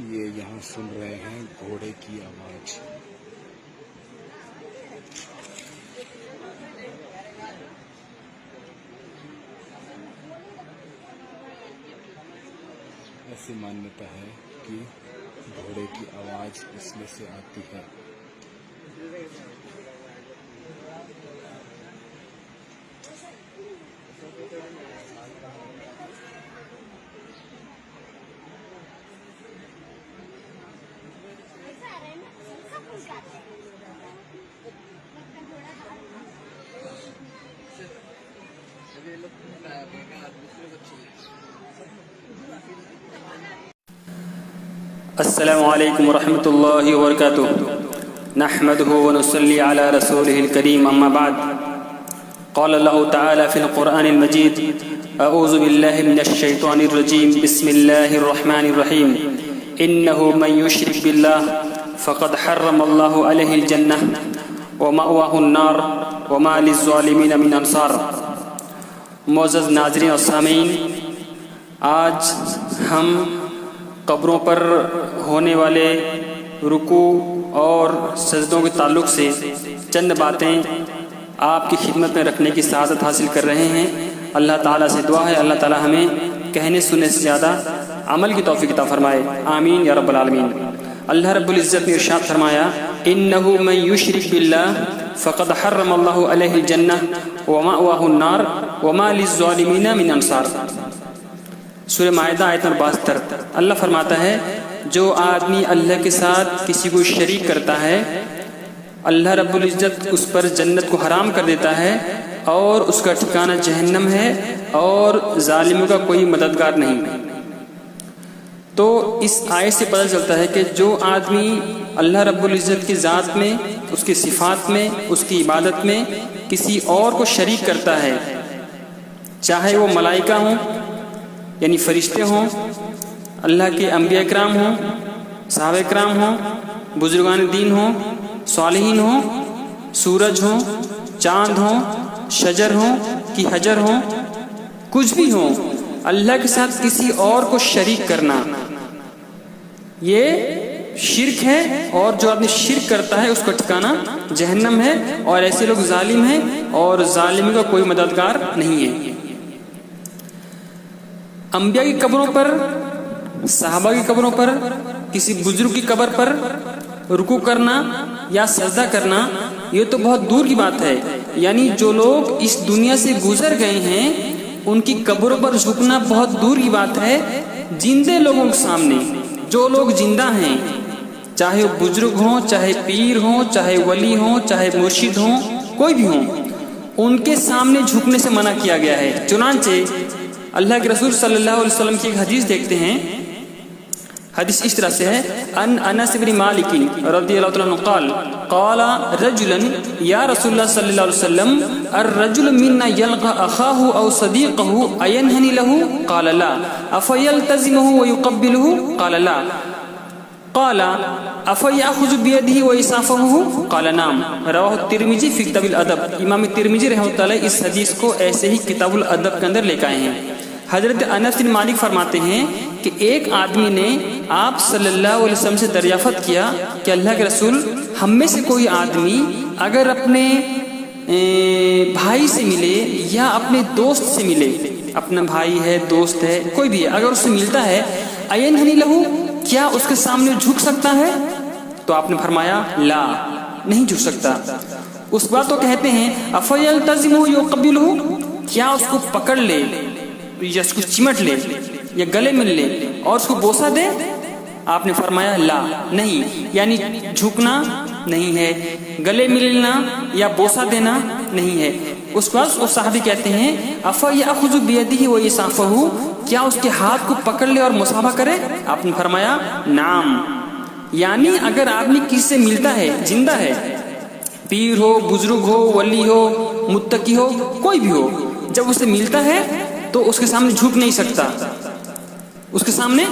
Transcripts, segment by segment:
یہ یہاں سن رہے ہیں گھوڑے کی آواز۔ ایسی مانیتا ہے کہ گھوڑے کی آواز اس میں سے آتی ہے۔ السلام علیکم ورحمۃ اللہ وبرکاتہ۔ نحمده ونصلي على رسوله الكريم اما بعد۔ قال الله تعالى في القرآن المجيد: اعوذ بالله من الشیطان الرجیم، بسم اللہ الرحمن الرحیم۔ انه من يشرك بالله فقد حرم الله عليه الجنة ومأواه النار وما للظالمین من انصار۔ معزز ناظرین اور سامعین، آج ہم قبروں پر ہونے والے رکوع اور سجدوں کے تعلق سے چند باتیں آپ کی خدمت میں رکھنے کی سعادت حاصل کر رہے ہیں۔ اللہ تعالیٰ سے دعا ہے اللہ تعالیٰ ہمیں کہنے سننے سے زیادہ عمل کی توفیق عطا فرمائے، آمین یا رب العالمین۔ اللہ رب العزت نے ارشاد فرمایا: انہ من یشرک باللہ فقد حرم اللہ علیہ الجنہ ومأواہ النار وما للظالمین من انصار۔ سورہ مائدہ آیت نمبر 72۔ اللہ فرماتا ہے جو آدمی اللہ کے ساتھ کسی کو شریک کرتا ہے، اللہ رب العزت اس پر جنت کو حرام کر دیتا ہے اور اس کا ٹھکانہ جہنم ہے اور ظالموں کا کوئی مددگار نہیں۔ تو اس آیت سے پتہ چلتا ہے کہ جو آدمی اللہ رب العزت کی ذات میں، اس کی صفات میں، اس کی عبادت میں کسی اور کو شریک کرتا ہے، چاہے وہ ملائکہ ہوں یعنی فرشتے ہوں، اللہ کے انبیاء کرام ہوں، صحابہ کرام ہوں، بزرگان دین ہوں، صالحین ہوں، سورج ہوں، چاند ہوں، شجر ہوں کہ حجر ہوں، کچھ بھی ہوں، اللہ کے ساتھ کسی اور کو شریک کرنا یہ شرک ہے، اور جو آدمی شرک کرتا ہے اس کا ٹھکانہ جہنم ہے، اور ایسے لوگ ظالم ہیں اور ظالم کا کوئی مددگار نہیں ہے۔ انبیاء کی قبروں پر، صحابہ کی قبروں پر، کسی بزرگ کی قبر پر رکوع کرنا یا سجدہ کرنا یہ تو بہت دور کی بات ہے، یعنی جو لوگ اس دنیا سے گزر گئے ہیں ان کی قبروں پر جھکنا بہت دور کی بات ہے۔ زندے لوگوں کے سامنے، جو لوگ زندہ ہیں، چاہے وہ بزرگ ہوں، چاہے پیر ہوں، چاہے ولی ہوں، چاہے مرشد ہوں، کوئی بھی ہوں، ان کے سامنے جھکنے سے منع کیا گیا ہے۔ چنانچہ اللہ کے رسول صلی اللہ علیہ وسلم کی ایک حدیث دیکھتے ہیں، حدیث اس طرح سے ہے: ان انس بن مالک رضی اللہ عنہ قال قال رجلا یا رسول اللہ صلی اللہ علیہ وسلم الرجل منا یلقى اخاه او صديقه اينهني له قال لا افيلتزمه ويقبله قال لا قال افيأخذ بيده ويصافحه قال نعم۔ رواه الترمذی فی کتاب الادب۔ امام ترمذی رحمۃ اللہ علیہ اس حدیث کو ایسے ہی کتاب الادب کے اندر لے کے آئے ہیں۔ حضرت انس بن مالک فرماتے ہیں کہ ایک آدمی نے آپ صلی اللہ علیہ وسلم سے دریافت کیا کہ اللہ کے رسول، ہم میں سے کوئی آدمی اگر اپنے بھائی سے ملے یا اپنے دوست سے ملے، اپنا بھائی ہے، دوست ہے، کوئی بھی ہے، اگر اس سے ملتا ہے، اینہنی لہو، کیا اس کے سامنے جھک سکتا ہے؟ تو آپ نے فرمایا لا، نہیں جھک سکتا۔ اس بات تو کہتے ہیں افیلتزمہ یقبلہ، کیا اس کو پکڑ لے یا اس کو چمٹ لے یا گلے مل لے اور اس کو بوسہ دے؟ آپ نے فرمایا لا، نہیں، یعنی جھکنا نہیں ہے، گلے ملنا یا بوسہ دینا نہیں ہے۔ اس کے بعد اس صحابی کہتے ہیں افیأخذ بیدہ ویصافحہ، کیا اس کے ہاتھ کو پکڑ لے اور مصافحہ کرے؟ آپ نے فرمایا نعم، یعنی اگر آدمی کسی سے ملتا ہے، زندہ ہے، پیر ہو، بزرگ ہو، ولی ہو، متقی ہو، کوئی بھی ہو، جب اسے ملتا ہے تو اس کے سامنے جھک نہیں سکتا، اس کے سامنے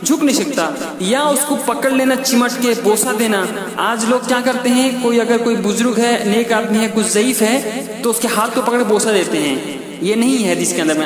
جھک نہیں سکتا، یا اس کو پکڑ لینا، چمٹ کے بوسہ دینا۔ آج لوگ کیا کرتے ہیں، کوئی اگر کوئی بزرگ ہے، نیک آدمی ہے، کچھ ضعیف ہے، تو اس کے ہاتھ کو پکڑ کے بوسہ دیتے ہیں۔ یہ نہیں ہے حدیث کے اندر میں،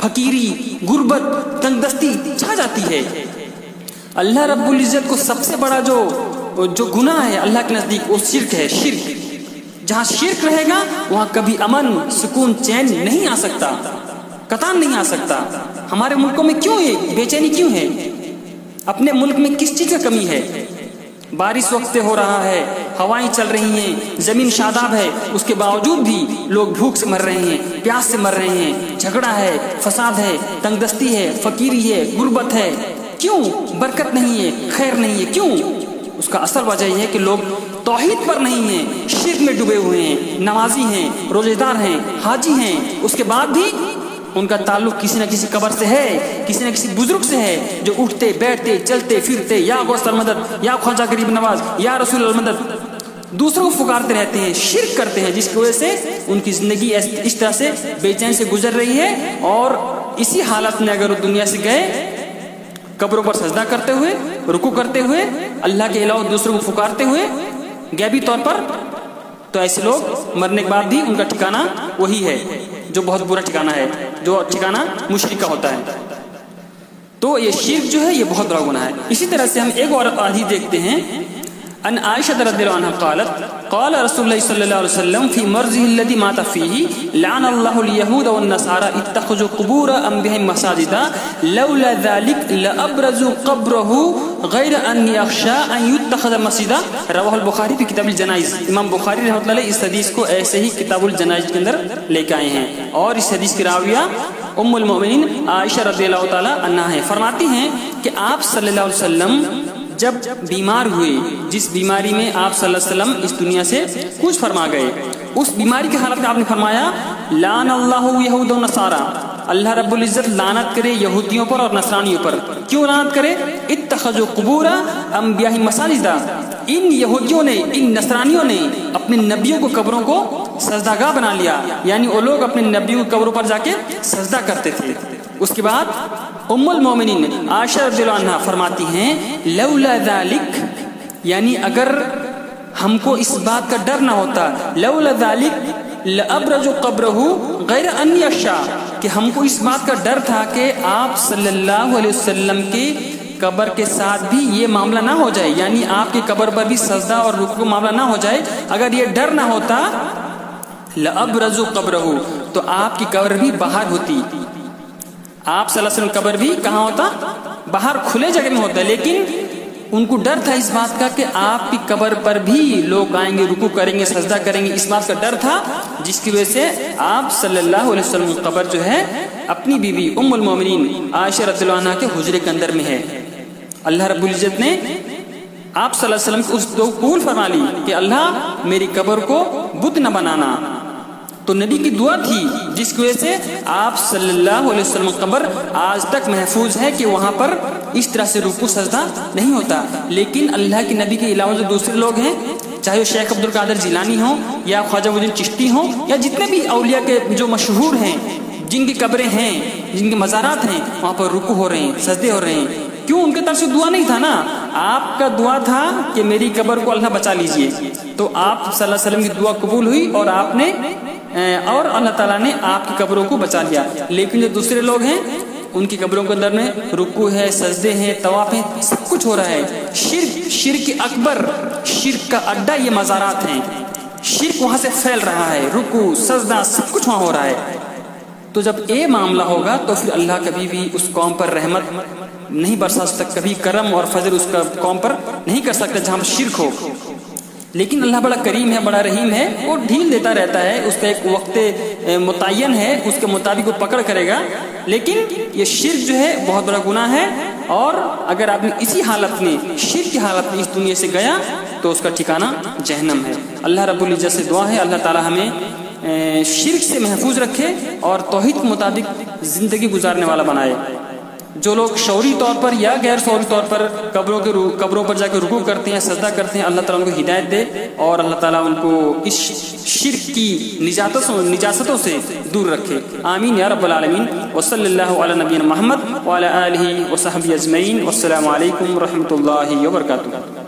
فقیری، غربت، تنگ دستی چھا جاتی ہے۔ اللہ رب العزت کو سب سے بڑا جو گناہ ہے اللہ کے نزدیک وہ شرک ہے۔ شرک، جہاں شرک رہے گا وہاں کبھی امن، سکون، چین نہیں آ سکتا، قطعاً نہیں آ سکتا۔ ہمارے ملکوں میں کیوں یہ بے چینی کیوں ہے؟ اپنے ملک میں کس چیز کا کمی ہے؟ بارش وقت پہ ہو رہا ہے، ہوائیں چل رہی ہیں، زمین شاداب ہے، اس کے باوجود بھی لوگ بھوک سے مر رہے ہیں، پیاس سے مر رہے ہیں، جھگڑا ہے، فساد ہے، تنگ دستی ہے، فقیری ہے، غربت ہے۔ کیوں؟ برکت نہیں ہے، خیر نہیں ہے۔ کیوں؟ اس کا اصل وجہ یہ ہے کہ لوگ توحید پر نہیں ہیں، شرک میں ڈوبے ہوئے ہیں، نمازی ہیں، روزے دار ہیں، حاجی ہیں، اس کے بعد بھی ان کا تعلق کسی نہ کسی قبر سے ہے، کسی نہ کسی بزرگ سے ہے، جو اٹھتے بیٹھتے چلتے پھرتے یا غوث المدد، یا خواجہ غریب نواز، یا رسول المدد دوسروں کو پکارتے رہتے ہیں، شرک کرتے ہیں، جس کی وجہ سے ان کی زندگی اس طرح سے بے چین سے گزر رہی ہے۔ اور اسی حالت میں اگر وہ دنیا سے گئے قبروں پر سجدہ کرتے ہوئے، رکوع کرتے ہوئے، اللہ کے علاوہ دوسروں کو پکارتے ہوئے غیبی طور پر، تو ایسے لوگ مرنے کے بعد بھی ان کا ٹھکانہ وہی ہے جو بہت برا ٹھکانہ ہے، جو ٹھکانہ مشرک کا ہوتا ہے۔ تو یہ شرک جو ہے یہ بہت بڑا گناہ ہے۔ اسی طرح سے ہم ایک اور حدیث دیکھتے ہیں، ان عائشہ رضی اللہ عنہا قالت قال رسول اللہ صلی اللہ علیہ وسلم فی مرضه الذي مات فيه لعن الله اليهود والنصارى اتخذوا قبور انبیائهم مساجدا لولا ذلك لابرزوا قبره غیر ان یخشى ان يتخذ مسجدا۔ رواه البخاری فی کتاب الجنائز۔ امام بخاری رحمۃ اللہ علیہ اس حدیث کو ایسے ہی کتاب الجنائز کے اندر لے کے آئے ہیں، اور اس حدیث کی راویہ ام المؤمنین عائشہ رضی اللہ تعالی عنہا ہیں۔ فرماتی ہیں کہ آپ صلی اللہ علیہ وسلم جب بیمار ہوئے، جس بیماری میں آپ صلی اللہ علیہ وسلم اس دنیا سے کوچ فرما گئے، اس بیماری کی حالت میں آپ نے فرمایا لعن اللہ یہود و نصارا، اللہ رب العزت لعنت کرے یہودیوں پر اور نصرانیوں پر۔ کیوں لعنت کرے؟ اتخذوا قبور انبیاء مساجدا، ان یہودیوں نے، ان نصرانیوں نے اپنے نبیوں کو قبروں کو سجدہ گاہ بنا لیا، یعنی وہ لوگ اپنے نبیوں کی قبروں پر جا کے سجدہ کرتے تھے۔ اس کے بعد ام المومنین عائشہ رضی اللہ عنہا فرماتی ہیں لولا ذالک، یعنی اگر ہم کو اس بات کا ڈر نہ ہوتا، لولا ذالک لابرزوا قبرہ غیر ان یخشى، کہ ہم کو اس بات کا ڈر تھا کہ آپ صلی اللہ علیہ وسلم کی قبر کے ساتھ بھی یہ معاملہ نہ ہو جائے، یعنی آپ کی قبر پر بھی سجدہ اور رکوع معاملہ نہ ہو جائے، اگر یہ ڈر نہ ہوتا لابرزوا قبرہ، تو آپ کی قبر بھی باہر ہوتی، آپ صلی اللہ علیہ وسلم قبر بھی کہاں ہوتا؟ باہر کھلے جگہ میں ہوتا، لیکن ان کو ڈر تھا اس بات کا کہ آپ کی قبر پر بھی لوگ آئیں گے، رکوع کریں گے، سجدہ کریں گے، اس بات کا ڈر تھا، جس کی وجہ سے آپ صلی اللہ علیہ وسلم کی قبر جو ہے اپنی بیوی ام المومنین عائشہ رضی اللہ عنہا کے حجرے کے اندر میں ہے۔ اللہ رب العزت نے آپ صلی اللہ علیہ وسلم کو اس دعا قبول فرما لی کہ اللہ میری قبر کو بت نہ بنانا، تو نبی کی دعا تھی، جس کی وجہ سے آپ صلی اللہ علیہ وسلم قبر آج تک محفوظ ہے کہ وہاں پر اس طرح سے رکوع سجدہ نہیں ہوتا۔ لیکن اللہ کے نبی کے علاوہ جو دوسرے لوگ ہیں، چاہے وہ شیخ عبد القادر جیلانی ہوں یا خواجہ معین چشتی ہوں یا جتنے بھی اولیاء کے جو مشہور ہیں، جن کی قبریں ہیں، جن کے مزارات ہیں، وہاں پر رکوع ہو رہے ہیں، سجدے ہو رہے ہیں۔ کیوں؟ ان کے طرف سے دعا نہیں تھا نا، آپ کا دعا تھا کہ میری قبر کو اللہ بچا لیجئے، تو آپ صلی اللہ علیہ وسلم کی دعا قبول ہوئی اور آپ نے اور اللہ تعالیٰ نے آپ کی قبروں کو بچا لیا۔ لیکن جو دوسرے لوگ ہیں ان کی قبروں کے اندر میں رکوع ہے، سجدے ہیں، طواف ہیں، سب کچھ ہو رہا ہے۔ شرک اکبر، شرک کا اڈا یہ مزارات ہیں، شرک وہاں سے پھیل رہا ہے، رکوع سجدہ سب کچھ وہاں ہو رہا ہے۔ تو جب یہ معاملہ ہوگا تو پھر اللہ کبھی بھی اس قوم پر رحمت نہیں برسا سکتا، کبھی کرم اور فضل اس کا قوم پر نہیں کر سکتا جہاں شرک ہو۔ لیکن اللہ بڑا کریم ہے، بڑا رحیم ہے، وہ ڈھیل دیتا رہتا ہے، اس کا ایک وقت متعین ہے، اس کے مطابق وہ پکڑ کرے گا۔ لیکن یہ شرک جو ہے بہت بڑا گناہ ہے، اور اگر آپ نے اسی حالت میں، شرک کی حالت میں اس دنیا سے گیا تو اس کا ٹھکانہ جہنم ہے۔ اللہ رب العزت سے دعا ہے اللہ تعالی ہمیں شرک سے محفوظ رکھے اور توحید کے مطابق زندگی گزارنے والا بنائے۔ جو لوگ شعوری طور پر یا غیر شعوری طور پر قبروں پر جا کے رکوع کرتے ہیں، سجدہ کرتے ہیں، اللہ تعالیٰ ان کو ہدایت دے اور اللہ تعالیٰ ان کو اس شرک کی نجاستوں سے دور رکھے، آمین یا رب العالمین۔ وصلی اللہ علی نبینا محمد وعلی آلہ وصحبہ اجمعین، والسلام علیکم ورحمۃ اللہ وبرکاتہ۔